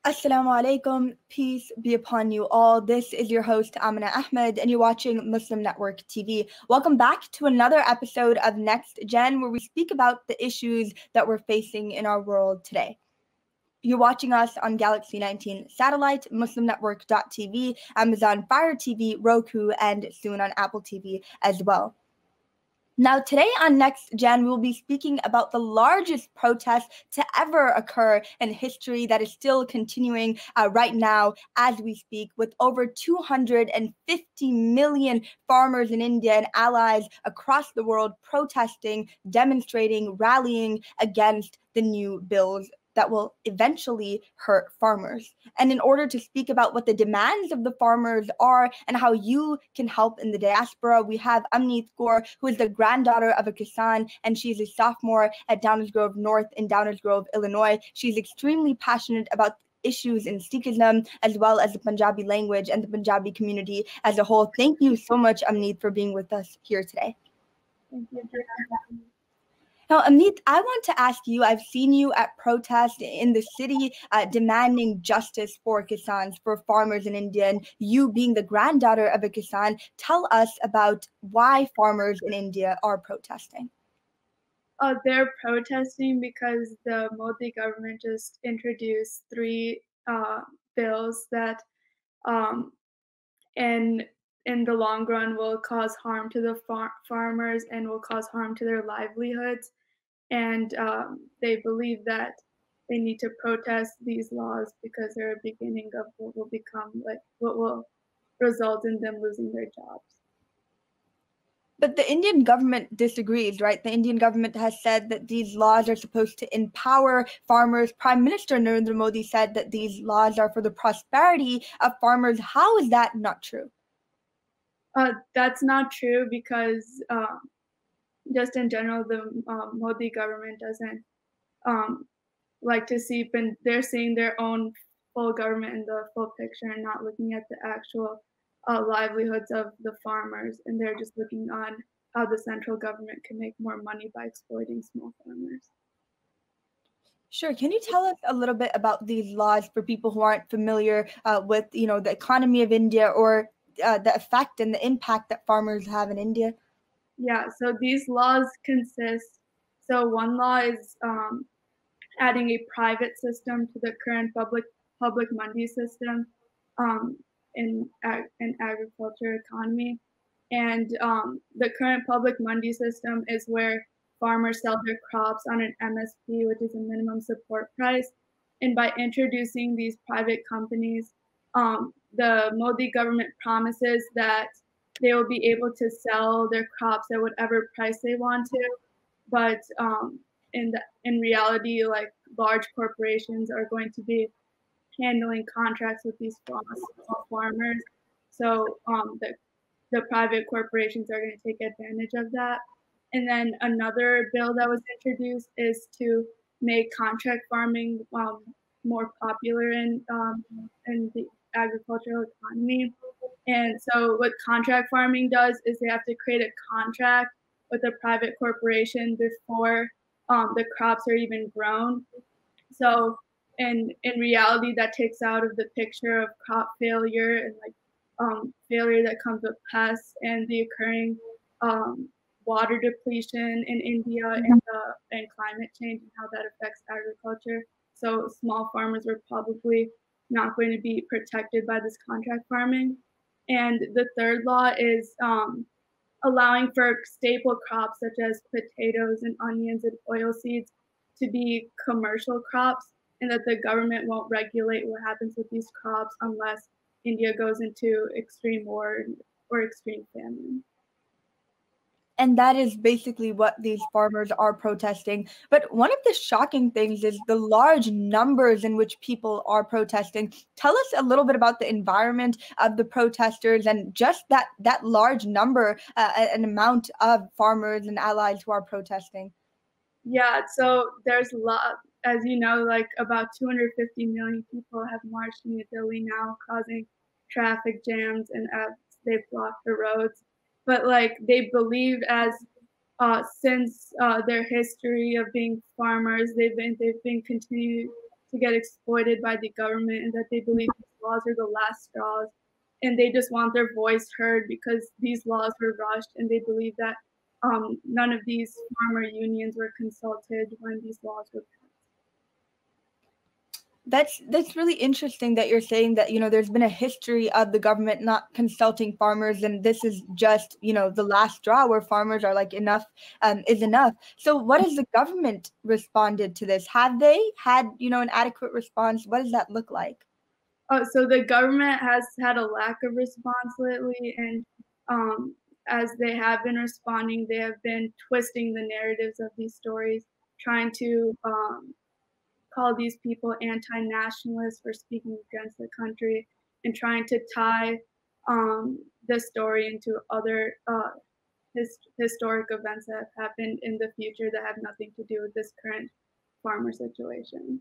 Assalamu alaikum, peace be upon you all. This is your host, Aminah Ahmed, and you're watching Muslim Network TV. Welcome back to another episode of NextGen, where we speak about the issues that we're facing in our world today. You're watching us on Galaxy 19 satellite, MuslimNetwork.tv, Amazon Fire TV, Roku, and soon on Apple TV as well. Now, today on NextGen, we'll be speaking about the largest protest to ever occur in history that is still continuing right now as we speak, with over 250 million farmers in India and allies across the world protesting, demonstrating, rallying against the new bills that will eventually hurt farmers. And in order to speak about what the demands of the farmers are and how you can help in the diaspora, we have Amneet Kaur, who is the granddaughter of a Kisan, and she's a sophomore at Downers Grove North in Downers Grove, Illinois. She's extremely passionate about issues in Sikhism, as well as the Punjabi language and the Punjabi community as a whole. Thank you so much, Amneet, for being with us here today. Thank you for having me. Now, Amneet, I want to ask you, I've seen you at protests in the city demanding justice for Kisans, for farmers in India, and you being the granddaughter of a Kisan, tell us about why farmers in India are protesting. They're protesting because the Modi government just introduced three bills that in the long run will cause harm to the farmers and will cause harm to their livelihoods. And they believe that they need to protest these laws because they're a beginning of what will become what will result in them losing their jobs. But the Indian government disagrees, right? The Indian government has said that these laws are supposed to empower farmers. Prime Minister Narendra Modi said that these laws are for the prosperity of farmers. How is that not true? That's not true because just in general, the Modi government doesn't like to see, they're seeing their own full government in the full picture and not looking at the actual livelihoods of the farmers. And they're just looking on how the central government can make more money by exploiting small farmers. Sure. Can you tell us a little bit about these laws for people who aren't familiar with, the economy of India or the effect and the impact that farmers have in India? Yeah, so these laws consist, so one law is adding a private system to the current public mandi system in agriculture economy. And the current public mandi system is where farmers sell their crops on an MSP, which is a minimum support price. And by introducing these private companies, the Modi government promises that they will be able to sell their crops at whatever price they want to, but in reality, like large corporations are going to be handling contracts with these small farmers. So the private corporations are going to take advantage of that. And then another bill that was introduced is to make contract farming more popular in the agricultural economy. And so what contract farming does is they have to create a contract with a private corporation before the crops are even grown. So in reality, that takes out of the picture of crop failure and failure that comes with pests and the occurring water depletion in India and climate change and how that affects agriculture. So small farmers were probably not going to be protected by this contract farming. And the third law is allowing for staple crops such as potatoes and onions and oilseeds to be commercial crops, and that the government won't regulate what happens with these crops unless India goes into extreme war or extreme famine. And that is basically what these farmers are protesting. But one of the shocking things is the large numbers in which people are protesting. Tell us a little bit about the environment of the protesters and just that large number, an amount of farmers and allies who are protesting. Yeah, so there's a lot, as you know, like about 250 million people have marched in New Delhi now, causing traffic jams, and they've blocked the roads. But like they believe, as since their history of being farmers, they've been to get exploited by the government, and that they believe these laws are the last straws, and they just want their voice heard because these laws were rushed, and they believe that none of these farmer unions were consulted when these laws were passed. That's really interesting that you're saying that, there's been a history of the government not consulting farmers, and this is just, the last straw where farmers are like, enough is enough. So what has the government responded to this? Have they had, an adequate response? What does that look like? So the government has had a lack of response lately, and as they have been responding, they have been twisting the narratives of these stories, trying to call these people anti-nationalists for speaking against the country, and trying to tie the story into other historic events that have happened in the future that have nothing to do with this current farmer situation.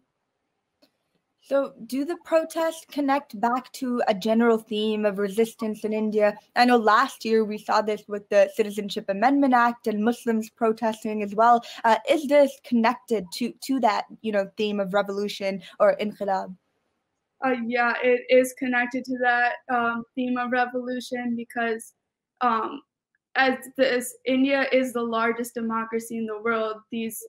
So do the protests connect back to a general theme of resistance in India? I know last year we saw this with the Citizenship Amendment Act and Muslims protesting as well. Is this connected to that, theme of revolution or inqilab? Yeah, it is connected to that theme of revolution because India is the largest democracy in the world, these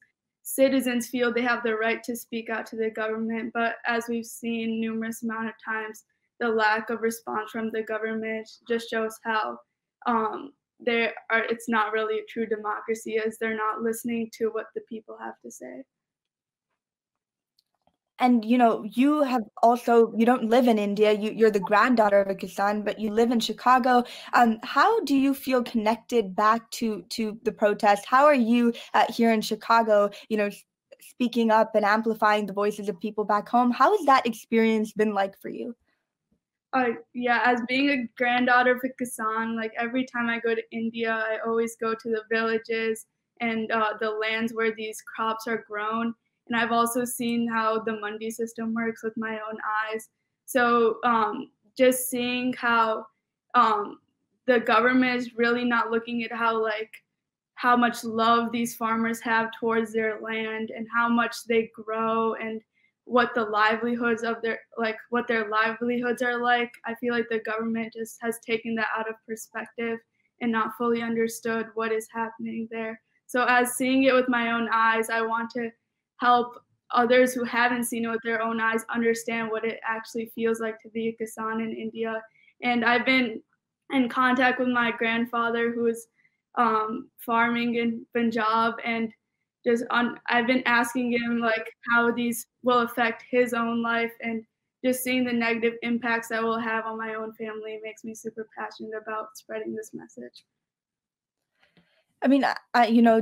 citizens feel they have the right to speak out to the government, but as we've seen numerous amount of times, the lack of response from the government just shows how it's not really a true democracy, as they're not listening to what the people have to say. And you don't live in India. You're the granddaughter of a Kisan, but you live in Chicago. How do you feel connected back to the protest? How are you here in Chicago, speaking up and amplifying the voices of people back home? How has that experience been like for you? Yeah, as being a granddaughter of a Kisan, like every time I go to India, I always go to the villages and the lands where these crops are grown. And I've also seen how the mandi system works with my own eyes. So just seeing how the government is really not looking at how much love these farmers have towards their land and how much they grow and what the livelihoods of what their livelihoods are like. I feel like the government just has taken that out of perspective and not fully understood what is happening there. So as seeing it with my own eyes, I want to help others who haven't seen it with their own eyes understand what it actually feels like to be a Kisan in India. And I've been in contact with my grandfather who is farming in Punjab, and I've been asking him how these will affect his own life, and just seeing the negative impacts that will have on my own family makes me super passionate about spreading this message. I mean,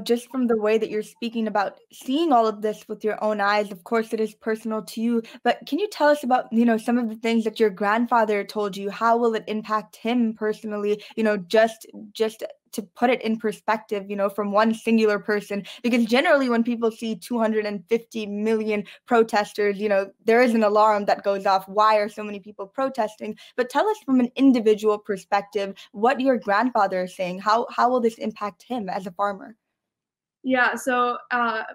just from the way that you're speaking about seeing all of this with your own eyes, of course it is personal to you, but can you tell us about, some of the things that your grandfather told you? How will it impact him personally, just to put it in perspective, from one singular person? Because generally when people see 250 million protesters, there is an alarm that goes off. Why are so many people protesting? But tell us from an individual perspective what your grandfather is saying. How will this impact him as a farmer? Yeah, so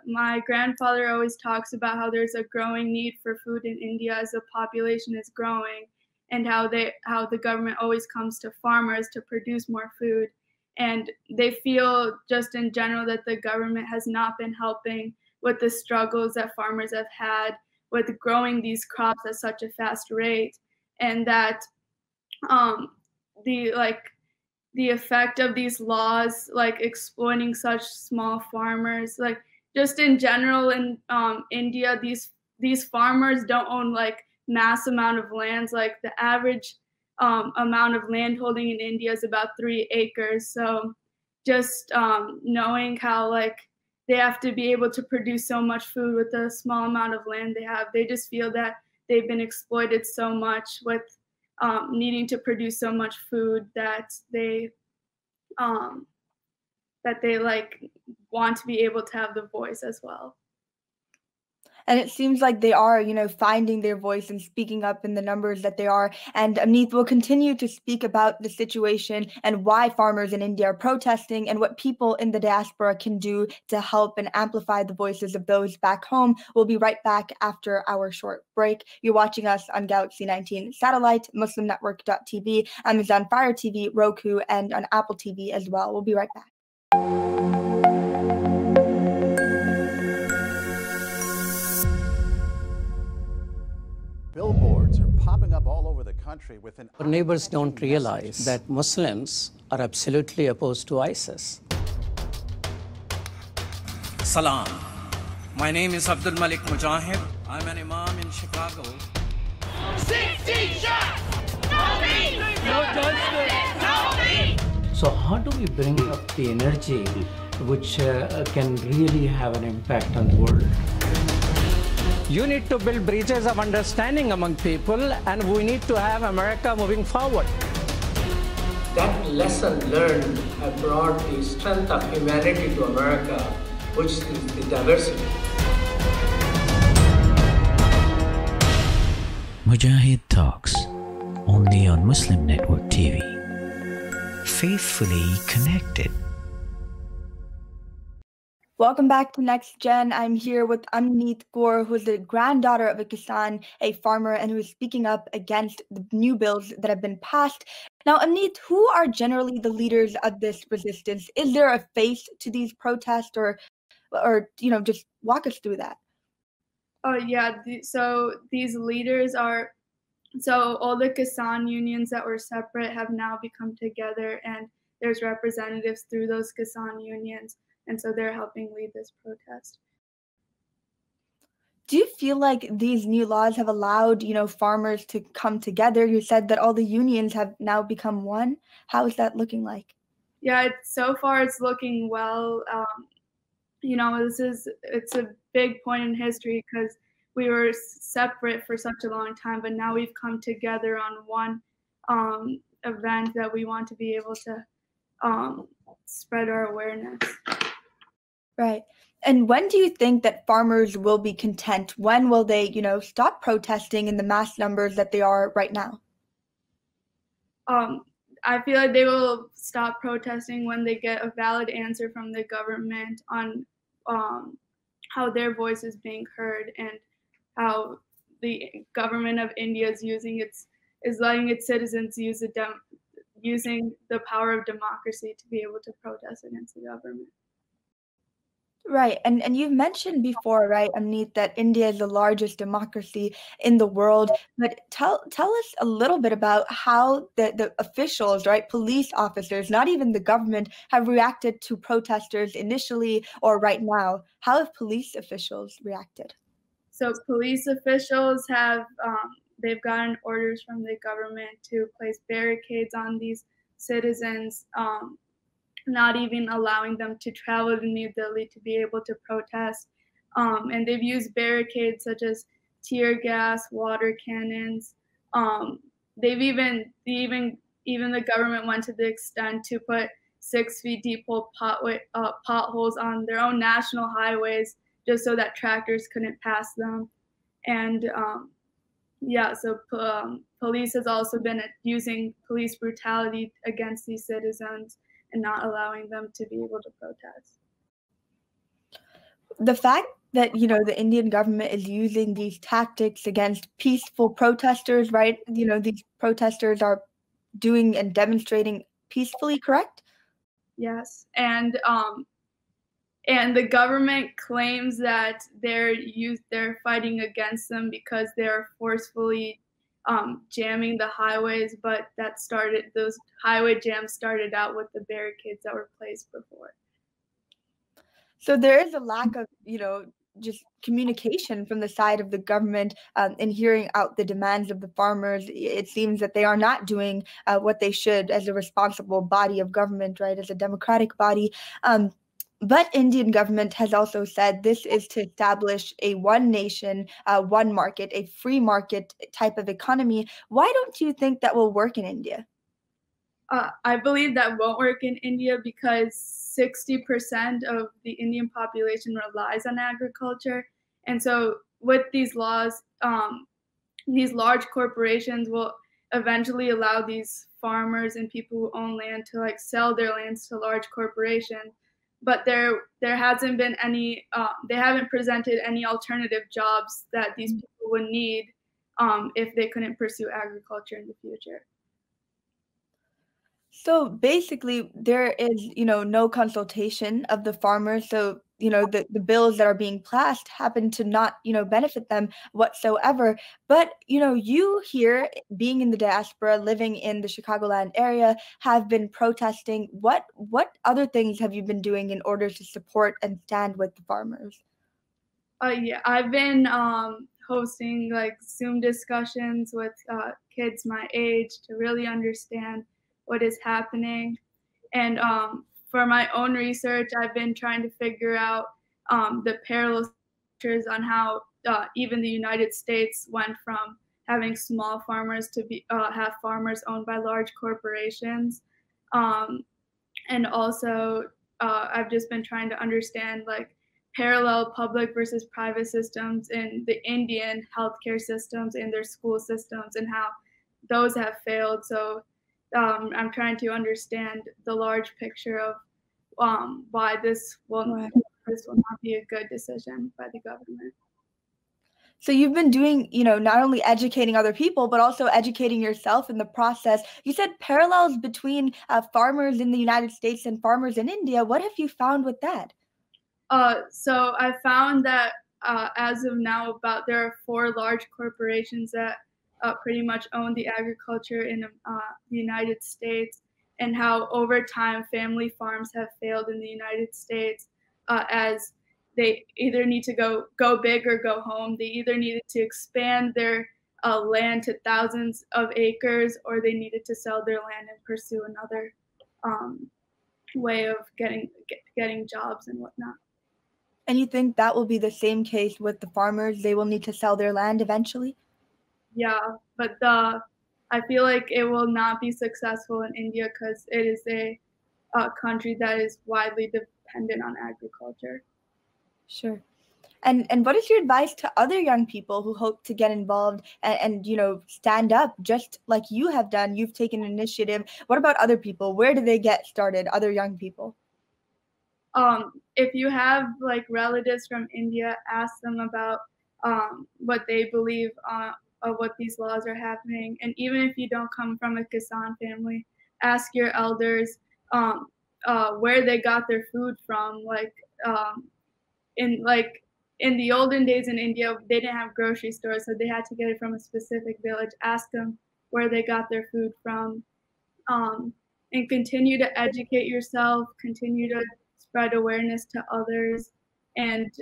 my grandfather always talks about how there's a growing need for food in India as the population is growing, and how the government always comes to farmers to produce more food. And they feel just in general that the government has not been helping with the struggles that farmers have had with growing these crops at such a fast rate, and that the effect of these laws, exploiting such small farmers, just in general in India, these farmers don't own mass amount of lands. Like the average amount of land holding in India is about 3 acres. So just knowing how they have to be able to produce so much food with the small amount of land they have, they just feel that they've been exploited so much with needing to produce so much food that they want to be able to have the voice as well. And it seems like they are, finding their voice and speaking up in the numbers that they are. And Amneet will continue to speak about the situation and why farmers in India are protesting and what people in the diaspora can do to help and amplify the voices of those back home. We'll be right back after our short break. You're watching us on Galaxy 19 Satellite, MuslimNetwork.tv, Amazon Fire TV, Roku, and on Apple TV as well. We'll be right back. Billboards are popping up all over the country with an... Our neighbors don't realize that Muslims are absolutely opposed to ISIS. Salam. My name is Abdul Malik Mujahid. I'm an imam in Chicago. 16 shots! No me! No justice! No me! So how do we bring up the energy which can really have an impact on the world? You need to build bridges of understanding among people, and we need to have America moving forward. That lesson learned have brought the strength of humanity to America, which is the diversity. Mujahid Talks, only on Muslim Network TV. Faithfully connected. Welcome back to NextGen. I'm here with Amneet Kaur, who is the granddaughter of a Kisan, a farmer, and who is speaking up against the new bills that have been passed. Now, Amneet, who are generally the leaders of this resistance? Is there a face to these protests, or just walk us through that? Oh yeah, so these leaders are, so all the Kisan unions that were separate have now become together, and there's representatives through those Kisan unions. And so they're helping lead this protest. Do you feel like these new laws have allowed, farmers to come together? You said that all the unions have now become one. How is that looking like? Yeah, so far it's looking well. It's a big point in history because we were separate for such a long time, but now we've come together on one event that we want to be able to spread our awareness. Right. And when do you think that farmers will be content? When will they, stop protesting in the mass numbers that they are right now? I feel like they will stop protesting when they get a valid answer from the government on how their voice is being heard and how the government of India is letting its citizens using the power of democracy to be able to protest against the government. Right. And you've mentioned before, right, Amneet, that India is the largest democracy in the world. But tell us a little bit about how the officials, right, police officers, not even the government, have reacted to protesters initially or right now. How have police officials reacted? So police officials they've gotten orders from the government to place barricades on these citizens, not even allowing them to travel to New Delhi to be able to protest. And they've used barricades such as tear gas, water cannons. Even the government went to the extent to put 6 feet deep potholes on their own national highways just so that tractors couldn't pass them. And police has also been using police brutality against these citizens and not allowing them to be able to protest. The fact that, the Indian government is using these tactics against peaceful protesters, right? These protesters are doing and demonstrating peacefully, correct? Yes. And the government claims that they're fighting against them because they're forcefully jamming the highways, but those highway jams started out with the barricades that were placed before. So there is a lack of, just communication from the side of the government in hearing out the demands of the farmers. It seems that they are not doing what they should as a responsible body of government, right, as a democratic body. But Indian government has also said this is to establish a one nation, one market, a free market type of economy. Why don't you think that will work in India? I believe that won't work in India because 60% of the Indian population relies on agriculture. And so with these laws, these large corporations will eventually allow these farmers and people who own land to like sell their lands to large corporations. But there hasn't been any, they haven't presented any alternative jobs that these people would need if they couldn't pursue agriculture in the future. So basically, there is, no consultation of the farmers. So, the bills that are being passed happen to not, benefit them whatsoever. But, you here, being in the diaspora, living in the Chicagoland area, have been protesting. What other things have you been doing in order to support and stand with the farmers? Yeah, I've been hosting like Zoom discussions with kids my age to really understand what is happening. And for my own research, I've been trying to figure out the parallel structures on how even the United States went from having small farmers to have farmers owned by large corporations. And also, I've just been trying to understand like parallel public versus private systems in the Indian healthcare systems, in their school systems, and how those have failed. So I'm trying to understand the large picture of why this will not be a good decision by the government. So you've been doing, not only educating other people, but also educating yourself in the process. You said parallels between farmers in the United States and farmers in India. What have you found with that? So I found that as of now, there are 4 large corporations that pretty much own the agriculture in the United States, and how over time family farms have failed in the United States as they either need to go big or go home. They either needed to expand their land to thousands of acres, or they needed to sell their land and pursue another way of getting jobs and whatnot. And you think that will be the same case with the farmers? They will need to sell their land eventually? Yeah, but I feel like it will not be successful in India because it is a country that is widely dependent on agriculture. Sure. And what is your advice to other young people who hope to get involved and stand up just like you have done? You've taken initiative. What about other people? Where do they get started, other young people? If you have like relatives from India, ask them about what they believe of what these laws are happening. And even if you don't come from a Kisan family, ask your elders where they got their food from. In the olden days in India, they didn't have grocery stores, so they had to get it from a specific village. Ask them where they got their food from, and continue to educate yourself, continue to spread awareness to others, and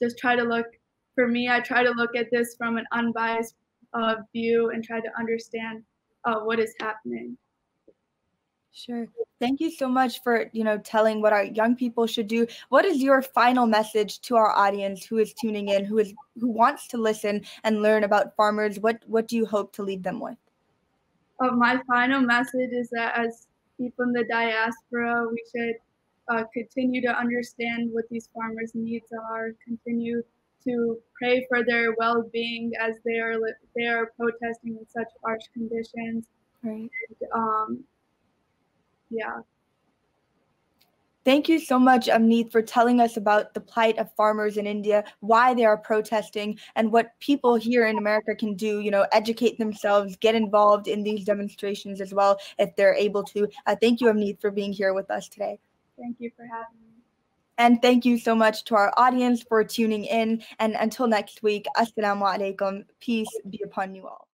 just try to look, for me, I try to look at this from an unbiased view and try to understand what is happening. Sure. Thank you so much for, telling what our young people should do. What is your final message to our audience who is tuning in, who wants to listen and learn about farmers? What do you hope to leave them with? My final message is that as people in the diaspora, we should continue to understand what these farmers' needs are, continue to pray for their well-being as they are protesting in such harsh conditions. Right. And, yeah. Thank you so much, Amneet, for telling us about the plight of farmers in India, why they are protesting, and what people here in America can do, educate themselves, get involved in these demonstrations as well, if they're able to. Thank you, Amneet, for being here with us today. Thank you for having me. And thank you so much to our audience for tuning in. And until next week, Assalamu alaikum. Peace be upon you all.